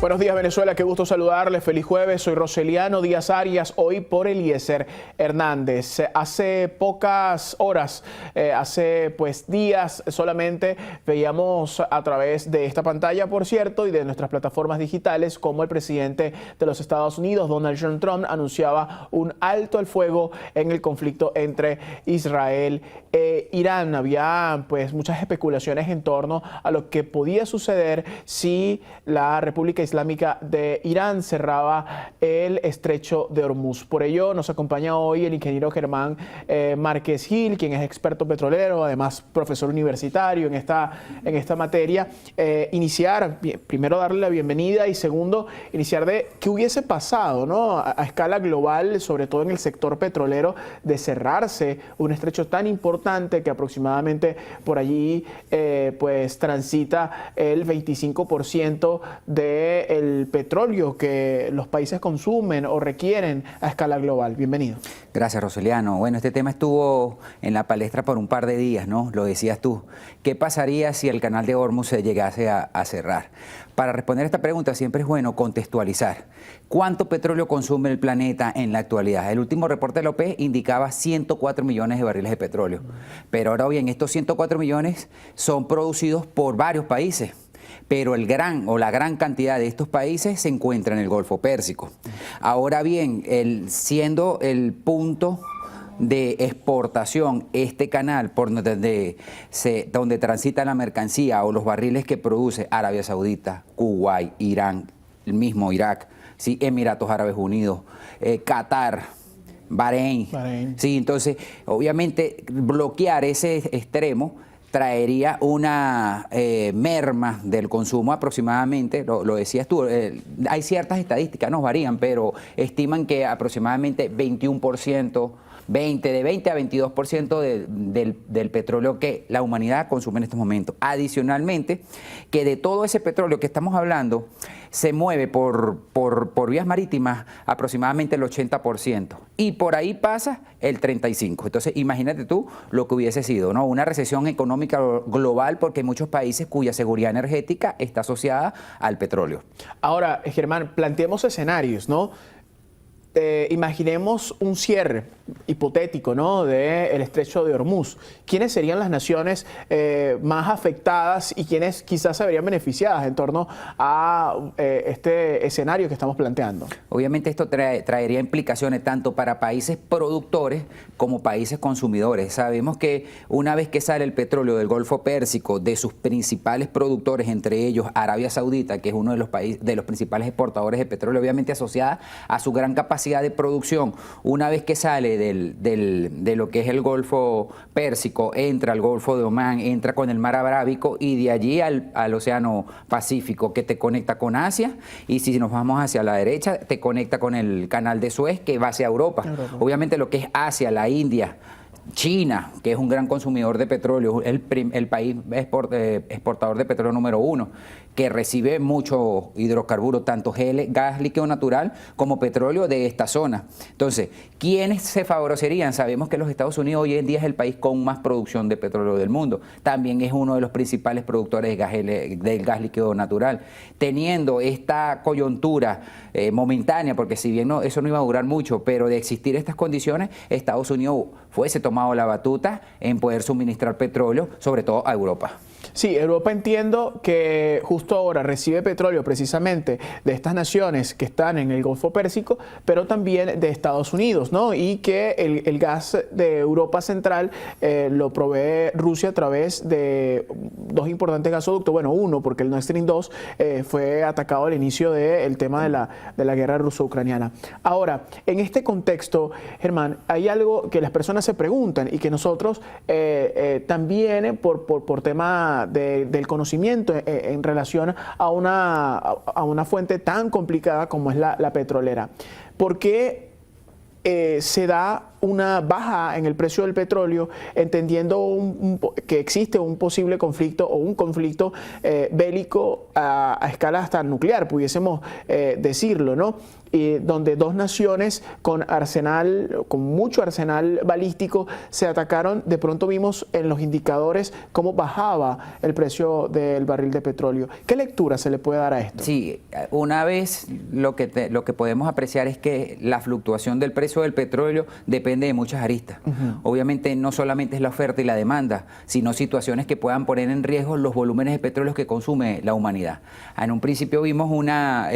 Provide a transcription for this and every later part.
Buenos días, Venezuela, qué gusto saludarles, feliz jueves, soy Roseliano Díaz Arias, hoy por Eliezer Hernández. Hace pocas horas, hace días solamente, veíamos a través de esta pantalla, por cierto, y de nuestras plataformas digitales, como el presidente de los Estados Unidos, Donald J. Trump, anunciaba un alto al fuego en el conflicto entre Israel e Irán. Había muchas especulaciones en torno a lo que podía suceder si la República Islámica de Irán cerraba el estrecho de Hormuz. Por ello nos acompaña hoy el ingeniero Germán Márquez Gil, quien es experto petrolero, además profesor universitario en esta materia. Primero darle la bienvenida y segundo, iniciar de qué hubiese pasado, ¿no?, a escala global, sobre todo en el sector petrolero, de cerrarse un estrecho tan importante que aproximadamente por allí transita el 25% del petróleo que los países consumen o requieren a escala global. Bienvenido. Gracias, Roseliano. Bueno, este tema estuvo en la palestra por un par de días, ¿no? Lo decías tú. ¿Qué pasaría si el canal de Hormuz se llegase a cerrar? Para responder esta pregunta siempre es bueno contextualizar. ¿Cuánto petróleo consume el planeta en la actualidad? El último reporte de la OPEP indicaba 104 millones de barriles de petróleo. Pero ahora bien, estos 104 millones son producidos por varios países. Pero la gran cantidad de estos países se encuentra en el Golfo Pérsico. Ahora bien, siendo el punto de exportación este canal por donde transita la mercancía o los barriles que produce Arabia Saudita, Kuwait, Irán, el mismo Irak, ¿sí?, Emiratos Árabes Unidos, Qatar, Bahrein. Sí, entonces, obviamente, bloquear ese extremo traería una merma del consumo aproximadamente, lo decías tú, hay ciertas estadísticas, nos varían, pero estiman que aproximadamente 21%, de 20 a 22% del petróleo que la humanidad consume en estos momentos. Adicionalmente, que de todo ese petróleo que estamos hablando, se mueve por vías marítimas aproximadamente el 80%. Y por ahí pasa el 35%. Entonces, imagínate tú lo que hubiese sido, ¿no?, una recesión económica global, porque hay muchos países cuya seguridad energética está asociada al petróleo. Ahora, Germán, planteemos escenarios, ¿no? Imaginemos un cierre hipotético, ¿no?, del estrecho de Hormuz. ¿Quiénes serían las naciones más afectadas y quiénes quizás se verían beneficiadas en torno a este escenario que estamos planteando? Obviamente esto traería implicaciones tanto para países productores como países consumidores. Sabemos que una vez que sale el petróleo del Golfo Pérsico, de sus principales productores, entre ellos Arabia Saudita, que es uno de los principales exportadores de petróleo, obviamente asociada a su gran capacidad de producción, una vez que sale de lo que es el Golfo Pérsico, entra al Golfo de Omán, entra con el Mar Arábico y de allí al Océano Pacífico, que te conecta con Asia, y si nos vamos hacia la derecha, te conecta con el Canal de Suez, que va hacia Europa. Obviamente lo que es Asia, la India, China, que es un gran consumidor de petróleo, el país exportador de petróleo número 1, que recibe mucho hidrocarburo, tanto gas líquido natural como petróleo de esta zona. Entonces, ¿quiénes se favorecerían? Sabemos que los Estados Unidos hoy en día es el país con más producción de petróleo del mundo. También es uno de los principales productores del gas líquido natural. Teniendo esta coyuntura momentánea, porque si bien eso no iba a durar mucho, pero de existir estas condiciones, Estados Unidos fuese tomado la batuta en poder suministrar petróleo, sobre todo a Europa. Sí, Europa, entiendo que justo ahora recibe petróleo precisamente de estas naciones que están en el Golfo Pérsico, pero también de Estados Unidos, ¿no? Y que el gas de Europa Central lo provee Rusia a través de dos importantes gasoductos. Bueno, uno, porque el Nord Stream 2 fue atacado al inicio del tema de la guerra ruso-ucraniana. Ahora, en este contexto, Germán, hay algo que las personas se preguntan y que nosotros también por tema del conocimiento en relación a una fuente tan complicada como es la petrolera. ¿Por qué se da una baja en el precio del petróleo, entendiendo que existe un posible conflicto o un conflicto bélico a escala hasta nuclear, pudiésemos decirlo, ¿no? donde dos naciones con mucho arsenal balístico se atacaron. De pronto vimos en los indicadores cómo bajaba el precio del barril de petróleo. ¿Qué lectura se le puede dar a esto? Sí, una vez lo que podemos apreciar es que la fluctuación del precio del petróleo depende de muchas aristas. Obviamente no solamente es la oferta y la demanda, sino situaciones que puedan poner en riesgo los volúmenes de petróleo que consume la humanidad. En un principio vimos una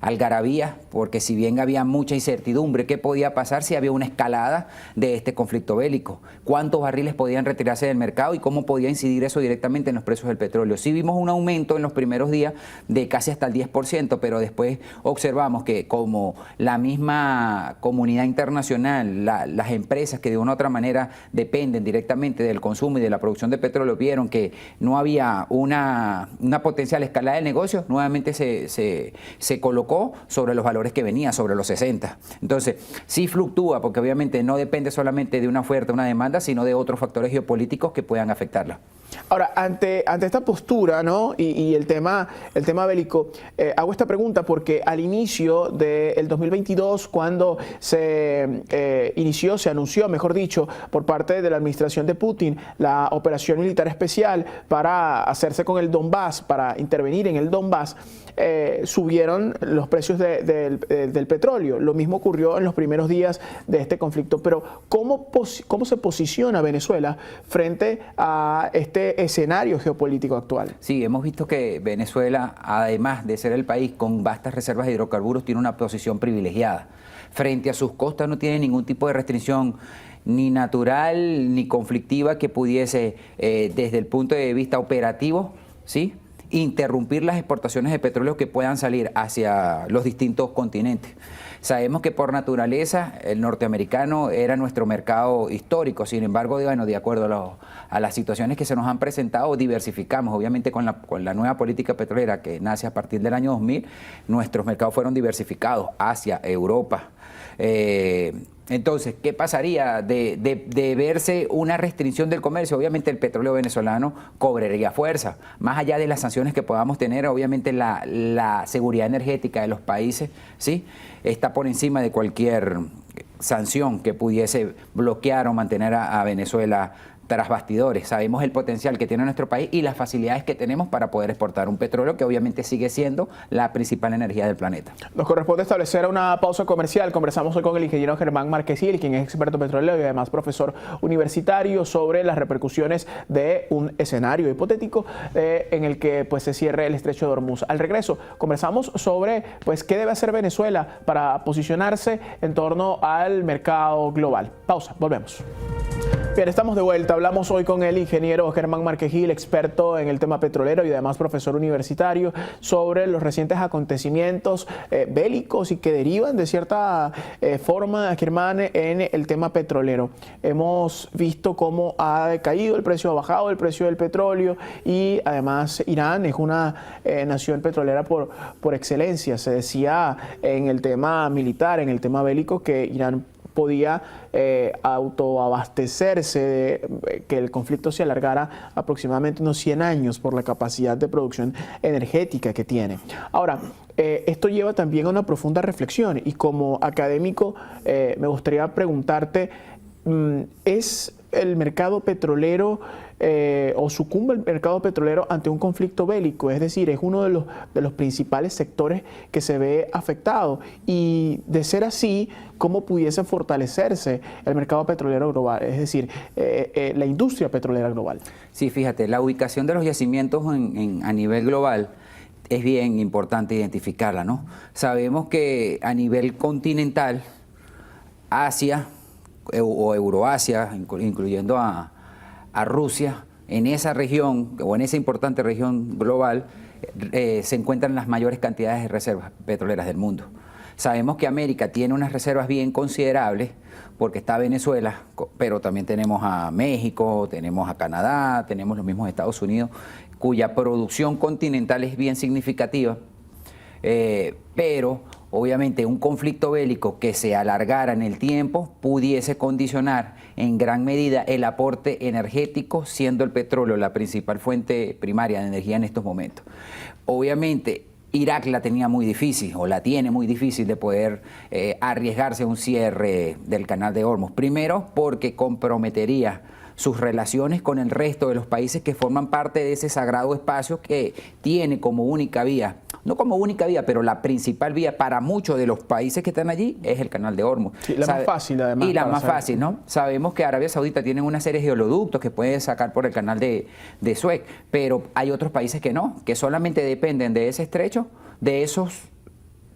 algarabía, porque si bien había mucha incertidumbre, ¿qué podía pasar si había una escalada de este conflicto bélico? ¿Cuántos barriles podían retirarse del mercado y cómo podía incidir eso directamente en los precios del petróleo? Sí vimos un aumento en los primeros días de casi hasta el 10%, pero después observamos que como la misma comunidad internacional, las empresas que de una u otra manera dependen directamente del consumo y de la producción de petróleo, vieron que no había una potencial escalada de negocios, nuevamente se colocó sobre los valores que venía, sobre los 60. Entonces, sí fluctúa, porque obviamente no depende solamente de una oferta, una demanda, sino de otros factores geopolíticos que puedan afectarla. Ahora, ante esta postura, ¿no? y el tema bélico, hago esta pregunta porque al inicio del 2022, cuando se anunció, mejor dicho, por parte de la administración de Putin, la operación militar especial para hacerse con el Donbass, para intervenir en el Donbass, subieron los precios del petróleo. Lo mismo ocurrió en los primeros días de este conflicto. Pero ¿cómo se posiciona Venezuela frente a este escenario geopolítico actual? Sí, hemos visto que Venezuela, además de ser el país con vastas reservas de hidrocarburos, tiene una posición privilegiada. Frente a sus costas no tiene ningún tipo de restricción ni natural ni conflictiva que pudiese, desde el punto de vista operativo, ¿sí?, interrumpir las exportaciones de petróleo que puedan salir hacia los distintos continentes. Sabemos que por naturaleza el norteamericano era nuestro mercado histórico, sin embargo, bueno, de acuerdo a las situaciones que se nos han presentado, diversificamos. Obviamente con la nueva política petrolera que nace a partir del año 2000, nuestros mercados fueron diversificados hacia Europa. Entonces, ¿qué pasaría de verse una restricción del comercio? Obviamente el petróleo venezolano cobraría fuerza. Más allá de las sanciones que podamos tener, obviamente la seguridad energética de los países, ¿sí?, está por encima de cualquier sanción que pudiese bloquear o mantener a Venezuela tras bastidores. Sabemos el potencial que tiene nuestro país y las facilidades que tenemos para poder exportar un petróleo que obviamente sigue siendo la principal energía del planeta. Nos corresponde establecer una pausa comercial. Conversamos hoy con el ingeniero Germán Marquesí, quien es experto petrolero y además profesor universitario, sobre las repercusiones de un escenario hipotético en el que pues se cierre el estrecho de Hormuz. Al regreso conversamos sobre pues qué debe hacer Venezuela para posicionarse en torno al mercado global. Pausa, volvemos. Bien, estamos de vuelta. Hablamos hoy con el ingeniero Germán Marquesí, experto en el tema petrolero y además profesor universitario, sobre los recientes acontecimientos bélicos y que derivan de cierta forma, Germán, en el tema petrolero. Hemos visto cómo ha decaído el precio, ha bajado el precio del petróleo y además Irán es una nación petrolera por excelencia. Se decía en el tema militar, en el tema bélico, que Irán podía autoabastecerse, que el conflicto se alargara aproximadamente unos 100 años por la capacidad de producción energética que tiene. Ahora, esto lleva también a una profunda reflexión y como académico me gustaría preguntarte, ¿es el mercado petrolero o sucumbe el mercado petrolero ante un conflicto bélico? Es decir, es uno de los principales sectores que se ve afectado y de ser así, ¿cómo pudiese fortalecerse el mercado petrolero global? Es decir, la industria petrolera global. Sí, fíjate, la ubicación de los yacimientos a nivel global es bien importante identificarla, ¿no? Sabemos que a nivel continental, Asia o Euroasia, incluyendo a Rusia, en esa región o en esa importante región global se encuentran las mayores cantidades de reservas petroleras del mundo. Sabemos que América tiene unas reservas bien considerables porque está Venezuela, pero también tenemos a México, tenemos a Canadá, tenemos los mismos Estados Unidos, cuya producción continental es bien significativa, pero obviamente un conflicto bélico que se alargara en el tiempo pudiese condicionar en gran medida el aporte energético, siendo el petróleo la principal fuente primaria de energía en estos momentos. Obviamente Irak la tenía muy difícil, o la tiene muy difícil de poder arriesgarse a un cierre del canal de Hormuz. Primero, porque comprometería sus relaciones con el resto de los países que forman parte de ese sagrado espacio que tiene como única vía, no como única vía, pero la principal vía para muchos de los países que están allí es el canal de Hormuz. Sí, la más fácil además. Y la más fácil, ¿no? Sabemos que Arabia Saudita tiene una serie de oleoductos que pueden sacar por el canal de Suez, pero hay otros países que no, que solamente dependen de ese estrecho, de esos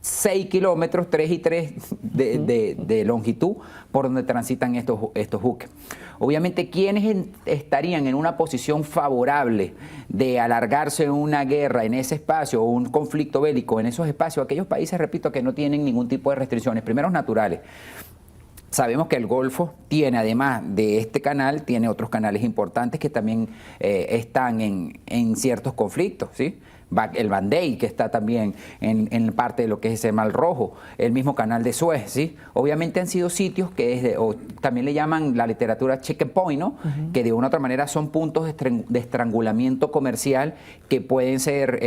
6 kilómetros, 3 y 3 de longitud por donde transitan estos buques. Obviamente, ¿quiénes estarían en una posición favorable de alargarse una guerra en ese espacio o un conflicto bélico en esos espacios? Aquellos países, repito, que no tienen ningún tipo de restricciones, primero naturales. Sabemos que el Golfo tiene, además de este canal, tiene otros canales importantes que también están en ciertos conflictos, ¿sí? El Bandei, que está también en parte de lo que es el Mar Rojo, el mismo canal de Suez, ¿sí? Obviamente han sido sitios que o también le llaman la literatura check point, ¿no? Que de una u otra manera son puntos de estrangulamiento comercial que pueden ser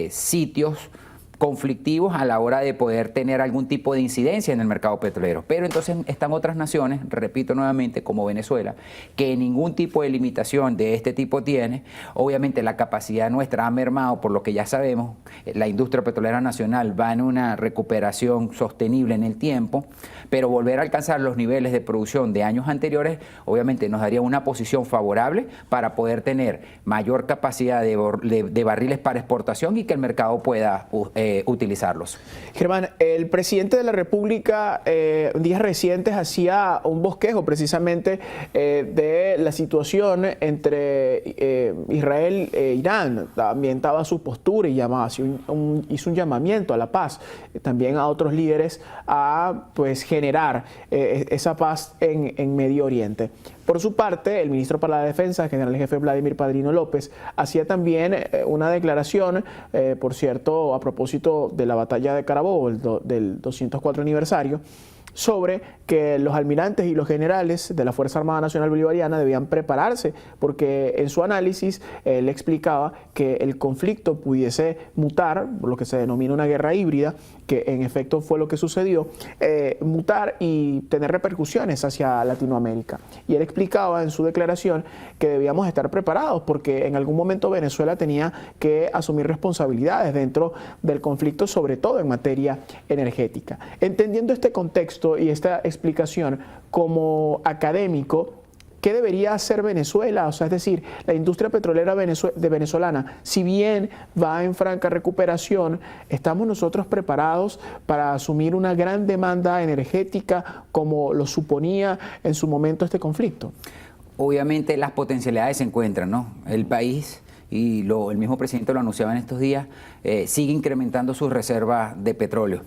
sitios conflictivos a la hora de poder tener algún tipo de incidencia en el mercado petrolero. Pero entonces están otras naciones, repito nuevamente, como Venezuela, que ningún tipo de limitación de este tipo tiene. Obviamente la capacidad nuestra ha mermado, por lo que ya sabemos, la industria petrolera nacional va en una recuperación sostenible en el tiempo, pero volver a alcanzar los niveles de producción de años anteriores, obviamente nos daría una posición favorable para poder tener mayor capacidad de barriles para exportación y que el mercado pueda utilizarlos. Germán, el presidente de la República en días recientes hacía un bosquejo precisamente de la situación entre Israel e Irán. Ambientaba su postura y hizo un llamamiento a la paz, también a otros líderes a pues generar esa paz en Medio Oriente. Por su parte, el ministro para la Defensa, el general jefe Vladimir Padrino López, hacía también una declaración, por cierto, a propósito de la batalla de Carabobo, del 204 aniversario, sobre que los almirantes y los generales de la Fuerza Armada Nacional Bolivariana debían prepararse, porque en su análisis él explicaba que el conflicto pudiese mutar, lo que se denomina una guerra híbrida, que en efecto fue lo que sucedió, mutar y tener repercusiones hacia Latinoamérica. Y él explicaba en su declaración que debíamos estar preparados porque en algún momento Venezuela tenía que asumir responsabilidades dentro del conflicto, sobre todo en materia energética. Entendiendo este contexto y esta explicación como académico, ¿qué debería hacer Venezuela? O sea, es decir, la industria petrolera venezolana, si bien va en franca recuperación, ¿estamos nosotros preparados para asumir una gran demanda energética como lo suponía en su momento este conflicto? Obviamente las potencialidades se encuentran, ¿no? El país, y el mismo presidente lo anunciaba en estos días, sigue incrementando sus reservas de petróleo.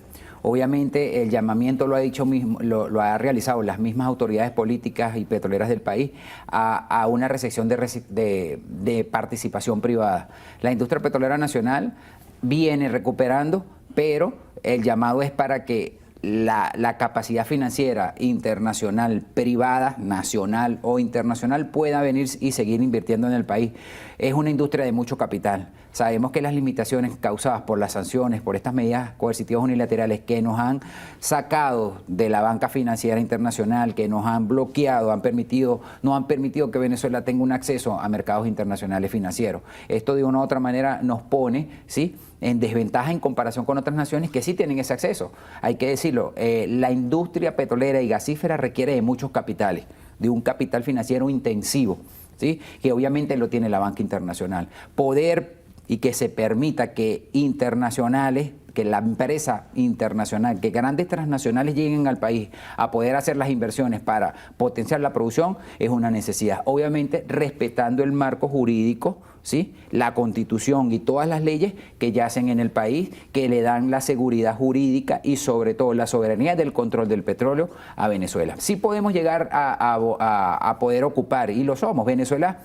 Obviamente el llamamiento lo ha dicho mismo, lo ha realizado las mismas autoridades políticas y petroleras del país a una recepción de participación privada. La industria petrolera nacional viene recuperando, pero el llamado es para que la capacidad financiera internacional, privada, nacional o internacional pueda venir y seguir invirtiendo en el país. Es una industria de mucho capital. Sabemos que las limitaciones causadas por las sanciones, por estas medidas coercitivas unilaterales que nos han sacado de la banca financiera internacional, que nos han bloqueado, no han permitido que Venezuela tenga un acceso a mercados internacionales financieros. Esto de una u otra manera nos pone, ¿sí?, en desventaja en comparación con otras naciones que sí tienen ese acceso. Hay que decirlo, la industria petrolera y gasífera requiere de muchos capitales, de un capital financiero intensivo, ¿sí?, que obviamente lo tiene la banca internacional. Poder y que se permita que internacionales, que la empresa internacional, que grandes transnacionales lleguen al país a poder hacer las inversiones para potenciar la producción es una necesidad. Obviamente respetando el marco jurídico, ¿sí?, la Constitución y todas las leyes que yacen en el país, que le dan la seguridad jurídica y sobre todo la soberanía del control del petróleo a Venezuela. Sí podemos llegar a poder ocupar, y lo somos. Venezuela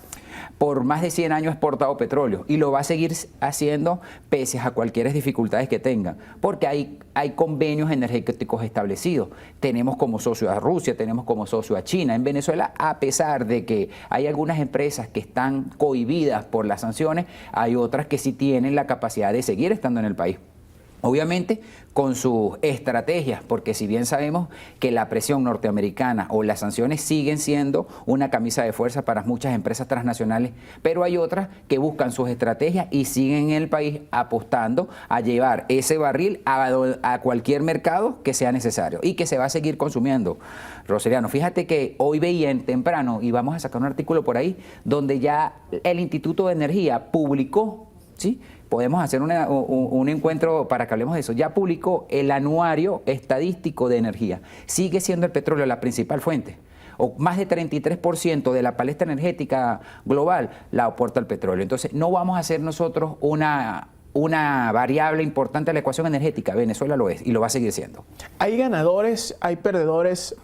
por más de 100 años ha exportado petróleo y lo va a seguir haciendo pese a cualquier dificultades que tenga, porque hay convenios energéticos establecidos. Tenemos como socio a Rusia, tenemos como socio a China. En Venezuela, a pesar de que hay algunas empresas que están cohibidas por las sanciones, hay otras que sí tienen la capacidad de seguir estando en el país. Obviamente con sus estrategias, porque si bien sabemos que la presión norteamericana o las sanciones siguen siendo una camisa de fuerza para muchas empresas transnacionales, pero hay otras que buscan sus estrategias y siguen en el país apostando a llevar ese barril a cualquier mercado que sea necesario y que se va a seguir consumiendo. Roseliano, fíjate que hoy veía en temprano, y vamos a sacar un artículo por ahí, donde ya el Instituto de Energía publicó, ¿sí?, podemos hacer un encuentro para que hablemos de eso. Ya publicó el anuario estadístico de energía. Sigue siendo el petróleo la principal fuente. O más de 33% de la paleta energética global la aporta el petróleo. Entonces, no vamos a hacer nosotros una variable importante a la ecuación energética. Venezuela lo es y lo va a seguir siendo. ¿Hay ganadores, hay perdedores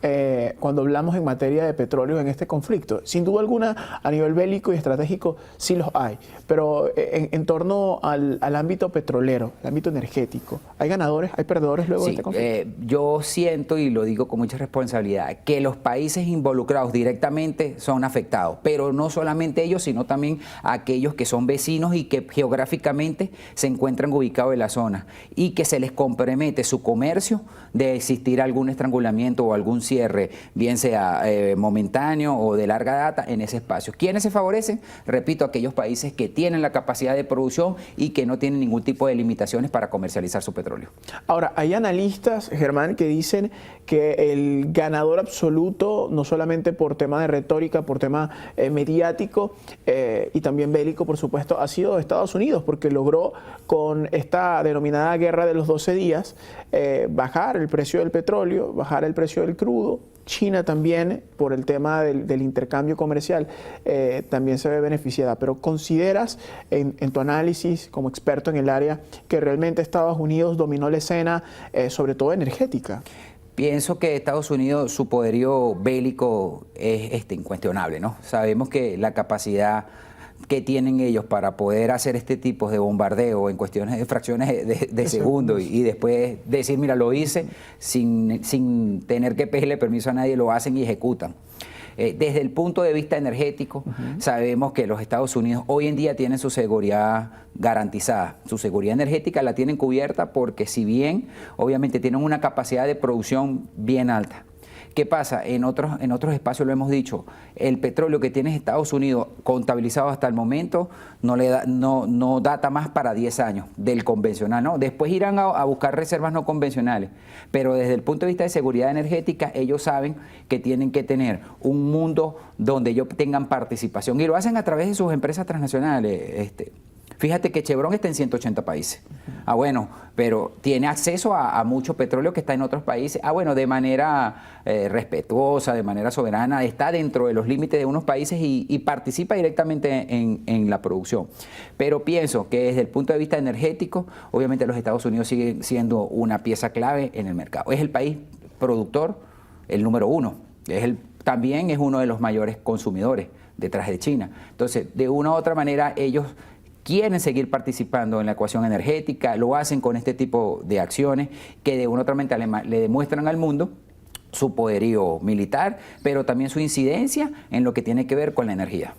cuando hablamos en materia de petróleo en este conflicto? Sin duda alguna, a nivel bélico y estratégico sí los hay, pero en torno al ámbito petrolero, el ámbito energético, ¿hay ganadores, hay perdedores luego de este conflicto? Yo siento, y lo digo con mucha responsabilidad, que los países involucrados directamente son afectados, pero no solamente ellos, sino también aquellos que son vecinos y que geográficamente se encuentran ubicados en la zona y que se les compromete su comercio de existir algún estrangulamiento o algún cierre, bien sea momentáneo o de larga data en ese espacio. ¿Quiénes se favorecen? Repito, aquellos países que tienen la capacidad de producción y que no tienen ningún tipo de limitaciones para comercializar su petróleo. Ahora, hay analistas, Germán, que dicen que el ganador absoluto, no solamente por tema de retórica, por tema mediático y también bélico, por supuesto, ha sido Estados Unidos, porque logró con esta denominada guerra de los 12 días bajar el precio del petróleo, bajar el precio del crudo. China también, por el tema del intercambio comercial, también se ve beneficiada. Pero ¿consideras en tu análisis como experto en el área que realmente Estados Unidos dominó la escena, sobre todo energética? Pienso que Estados Unidos, su poderío bélico es incuestionable, ¿no? Sabemos que la capacidad que tienen ellos para poder hacer este tipo de bombardeo en cuestiones de fracciones de segundo y después decir, mira, lo hice sin tener que pedirle permiso a nadie, lo hacen y ejecutan. Desde el punto de vista energético, sabemos que los Estados Unidos hoy en día tienen su seguridad garantizada. Su seguridad energética la tienen cubierta porque si bien obviamente tienen una capacidad de producción bien alta. ¿Qué pasa? En otros espacios lo hemos dicho, el petróleo que tiene Estados Unidos contabilizado hasta el momento no data más para 10 años del convencional, ¿no? Después irán a buscar reservas no convencionales, pero desde el punto de vista de seguridad energética, ellos saben que tienen que tener un mundo donde ellos tengan participación y lo hacen a través de sus empresas transnacionales. Fíjate que Chevron está en 180 países. Ah, bueno, pero tiene acceso a mucho petróleo que está en otros países. Ah, bueno, de manera respetuosa, de manera soberana, está dentro de los límites de unos países y participa directamente en la producción. Pero pienso que desde el punto de vista energético, obviamente los Estados Unidos siguen siendo una pieza clave en el mercado. Es el país productor, el número uno. También es uno de los mayores consumidores detrás de China. Entonces, de una u otra manera, ellos quieren seguir participando en la ecuación energética, lo hacen con este tipo de acciones que de una u otra manera le demuestran al mundo su poderío militar, pero también su incidencia en lo que tiene que ver con la energía.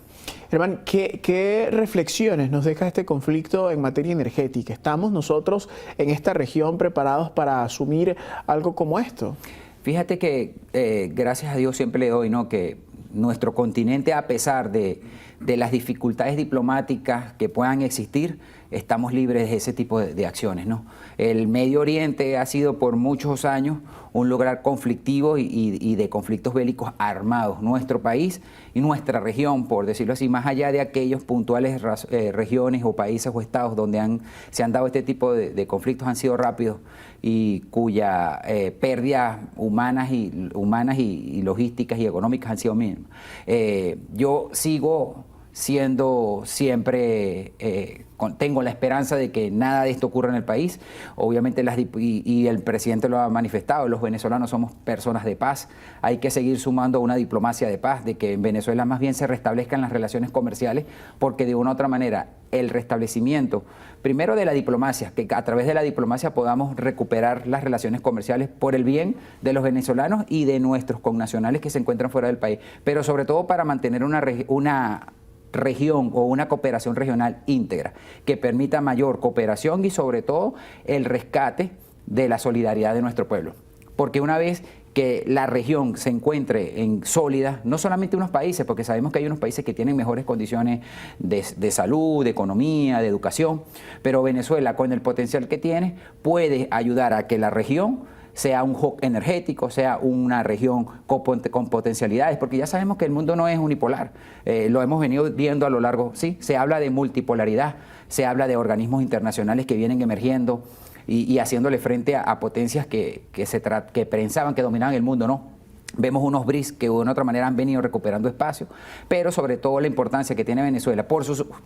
Germán, ¿qué reflexiones nos deja este conflicto en materia energética? ¿Estamos nosotros en esta región preparados para asumir algo como esto? Fíjate que gracias a Dios siempre le doy, ¿no?, que nuestro continente, a pesar de las dificultades diplomáticas que puedan existir, estamos libres de ese tipo de acciones, ¿no? El Medio Oriente ha sido por muchos años un lugar conflictivo y de conflictos bélicos armados. Nuestro país y nuestra región, por decirlo así, más allá de aquellos puntuales regiones o países o estados donde se han dado este tipo de conflictos, han sido rápidos y cuya pérdidas humanas y logísticas y económicas han sido mínimas. Yo sigo siendo siempre, tengo la esperanza de que nada de esto ocurra en el país. Obviamente, y el presidente lo ha manifestado, los venezolanos somos personas de paz. Hay que seguir sumando una diplomacia de paz, de que en Venezuela más bien se restablezcan las relaciones comerciales, porque de una u otra manera el restablecimiento, primero de la diplomacia, que a través de la diplomacia podamos recuperar las relaciones comerciales por el bien de los venezolanos y de nuestros connacionales que se encuentran fuera del país, pero sobre todo para mantener una región o una cooperación regional íntegra que permita mayor cooperación y sobre todo el rescate de la solidaridad de nuestro pueblo. Porque una vez que la región se encuentre en sólida, no solamente unos países, porque sabemos que hay unos países que tienen mejores condiciones de salud, de economía, de educación, pero Venezuela, con el potencial que tiene, puede ayudar a que la región sea un hub energético, sea una región con potencialidades, porque ya sabemos que el mundo no es unipolar, lo hemos venido viendo a lo largo, sí, se habla de multipolaridad, se habla de organismos internacionales que vienen emergiendo, y haciéndole frente a potencias que pensaban que dominaban el mundo, ¿no? Vemos unos BRICS que de una u otra manera han venido recuperando espacio, pero sobre todo la importancia que tiene Venezuela,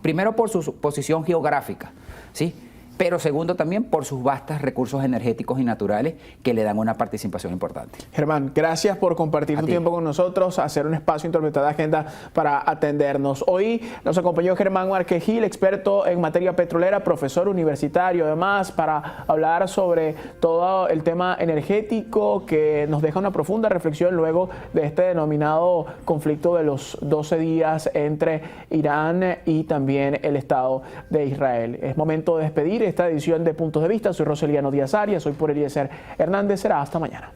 primero por su posición geográfica, ¿sí? Pero segundo también por sus vastos recursos energéticos y naturales que le dan una participación importante. Germán, gracias por compartir tu tiempo con nosotros, hacer un espacio interpretado de agenda para atendernos. Hoy nos acompañó Germán Márquez Gil, experto en materia petrolera, profesor universitario además, para hablar sobre todo el tema energético que nos deja una profunda reflexión luego de este denominado conflicto de los 12 días entre Irán y también el Estado de Israel. Es momento de despedir esta edición de Puntos de Vista. Soy Roseliano Díaz Arias, soy por Eliezer Hernández. Será hasta mañana.